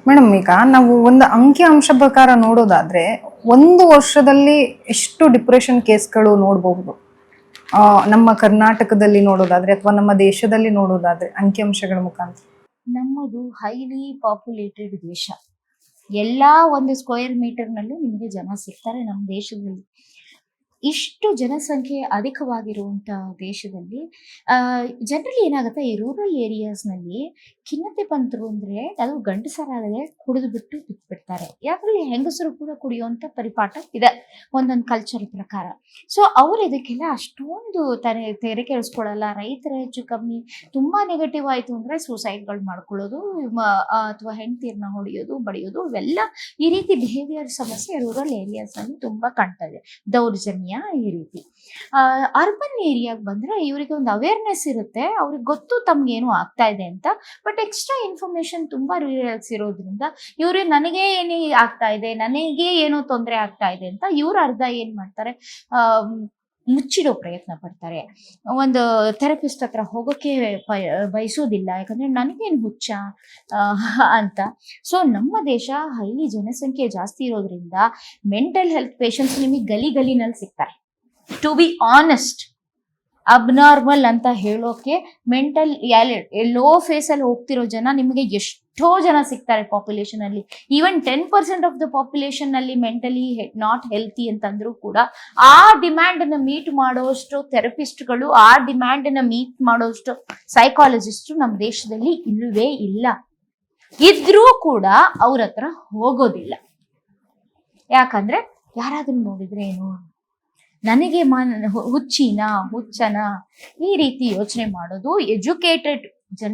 Madam, ಈಗ ನಾವು ಒಂದು ಅಂಕಿ ಅಂಶ ಪ್ರಕಾರ ನೋಡೋದಾದ್ರೆ 1 ವರ್ಷದಲ್ಲಿ ಎಷ್ಟು ಡಿಪ್ರೆಷನ್ ಕೇಸ್ಗಳು ನೋಡಬಹುದು? ನಮ್ಮ ಕರ್ನಾಟಕದಲ್ಲಿ ನೋಡೋದಾದ್ರೆ ಅಥವಾ ನಮ್ಮ ದೇಶದಲ್ಲಿ ನೋಡೋದಾದ್ರೆ ಅಂಕಿಅಂಶಗಳ ಮುಖಾಂತರ. ನಮ್ಮದು ಹೈಲಿ ಪಾಪ್ಯುಲೇಟೆಡ್ ದೇಶ. ಎಲ್ಲಾ ಒಂದು ಸ್ಕ್ವೇರ್ ಮೀಟರ್ನಲ್ಲೂ ನಿಮಗೆ ಜನ ಸಿಗ್ತಾರೆ ನಮ್ಮ ದೇಶದಲ್ಲಿ. ಇಷ್ಟು ಜನಸಂಖ್ಯೆ ಅಧಿಕವಾಗಿರುವಂತ ದೇಶದಲ್ಲಿ ಜನರಲಿ ಏನಾಗುತ್ತೆ, ಈ ರೂರಲ್ ಏರಿಯಾಸ್ನಲ್ಲಿ ಖಿನ್ನತೆ ಬಂತರು ಅಂದ್ರೆ ಅದು ಗಂಡಸರಾದರೆ ಕುಡಿದು ಬಿಟ್ಟು ಬಿಟ್ಬಿಡ್ತಾರೆ. ಯಾಕಂದ್ರೆ ಹೆಂಗಸರು ಕೂಡ ಕುಡಿಯುವಂತ ಪರಿಪಾಠ ಇದೆ ಒಂದೊಂದು ಕಲ್ಚರ್ ಪ್ರಕಾರ. ಸೊ ಅವ್ರು ಇದಕ್ಕೆಲ್ಲ ಅಷ್ಟೊಂದು ತೆರೆ ಕೆಡಿಸ್ಕೊಳ್ಳಲ್ಲ. ರೈತರ ಹೆಚ್ಚು ಕಮ್ಮಿ ತುಂಬಾ ನೆಗೆಟಿವ್ ಆಯ್ತು ಅಂದ್ರೆ ಸೂಸೈಡ್ಗಳು ಮಾಡ್ಕೊಳ್ಳೋದು, ಅಥವಾ ಹೆಂಡತಿರ್ನ ಹೊಡೆಯೋದು, ಬಡಿಯೋದು, ಇವೆಲ್ಲ ಈ ರೀತಿ ಬಿಹೇವಿಯರ್ ಸಮಸ್ಯೆ ರೂರಲ್ ಏರಿಯಾಸ್ ನಲ್ಲಿ ತುಂಬಾ ಕಾಣ್ತಾ ಇದೆ. ದೌರ್ಜನ್ಯ ಈ ರೀತಿ. ಅರ್ಬನ್ ಏರಿಯಾಗೆ ಬಂದ್ರೆ ಇವರಿಗೆ ಒಂದು ಅವೇರ್ನೆಸ್ ಇರುತ್ತೆ, ಅವ್ರಿಗೆ ಗೊತ್ತು ತಮ್ಗೇನು ಆಗ್ತಾ ಇದೆ ಅಂತ. ಬಟ್ ಎಕ್ಸ್ಟ್ರಾ ಇನ್ಫಾರ್ಮೇಶನ್ ತುಂಬಾ ರೂರಲ್ಸ್ ಇರೋದ್ರಿಂದ ಇವ್ರು ನನಗೆ ಏನೇ ಆಗ್ತಾ ಇದೆ, ನನಗೆ ಏನೋ ತೊಂದರೆ ಆಗ್ತಾ ಇದೆ ಅಂತ ಇವ್ರು ಅರ್ಧ ಏನ್ ಮಾಡ್ತಾರೆ, ಮುಚ್ಚಿಡೋ ಪ್ರಯತ್ನ ಪಡ್ತಾರೆ. ಒಂದು ಥೆರಪಿಸ್ಟ್ ಹತ್ರ ಹೋಗೋಕೆ ಬಯಸೋದಿಲ್ಲ, ಯಾಕಂದ್ರೆ ನನಗೇನು ಹುಚ್ಚ ಅಂತ. ಸೊ ನಮ್ಮ ದೇಶ ಹೈಲಿ ಜನಸಂಖ್ಯೆ ಜಾಸ್ತಿ ಇರೋದ್ರಿಂದ ಮೆಂಟಲ್ ಹೆಲ್ತ್ ಪೇಷಂಟ್ಸ್ ನಿಮಗೆ ಗಲಿನಲ್ಲಿ ಸಿಗ್ತಾರೆ. ಟು ಬಿ ಆನೆಸ್ಟ್, ಅಬ್ನಾರ್ಮಲ್ ಅಂತ ಹೇಳೋಕೆ ಮೆಂಟಲ್ ಲೋ ಫೇಸ್ ಅಲ್ಲಿ ಹೋಗ್ತಿರೋ ಜನ ನಿಮಗೆ ಎಷ್ಟೋ ಜನ ಸಿಗ್ತಾರೆ ಪಾಪ್ಯುಲೇಷನ್ ಅಲ್ಲಿ. ಈವನ್ 10% ಆಫ್ ದ ಪಾಪ್ಯುಲೇಷನ್ ಅಲ್ಲಿ ಮೆಂಟಲಿ ನಾಟ್ ಹೆಲ್ತಿ ಅಂತಂದ್ರೂ ಕೂಡ ಆ ಡಿಮ್ಯಾಂಡ್ ಅನ್ನ ಮೀಟ್ ಮಾಡೋಷ್ಟು ಥೆರಪಿಸ್ಟ್ಗಳು, ಆ ಡಿಮ್ಯಾಂಡ್ ಅನ್ನ ಮೀಟ್ ಮಾಡೋಷ್ಟು ಸೈಕಾಲಜಿಸ್ಟ್ ನಮ್ಮ ದೇಶದಲ್ಲಿ ಇಲ್ಲವೇ ಇಲ್ಲ. ಇದ್ರೂ ಕೂಡ ಅವ್ರ ಹತ್ರ ಹೋಗೋದಿಲ್ಲ. ಯಾಕಂದ್ರೆ ಯಾರಾದ್ರೂ ನೋಡಿದ್ರೆ ಏನು, ನನಗೆ ಹುಚ್ಚನ ಈ ರೀತಿ ಯೋಚನೆ ಮಾಡೋದು ಎಜುಕೇಟೆಡ್ ಜನ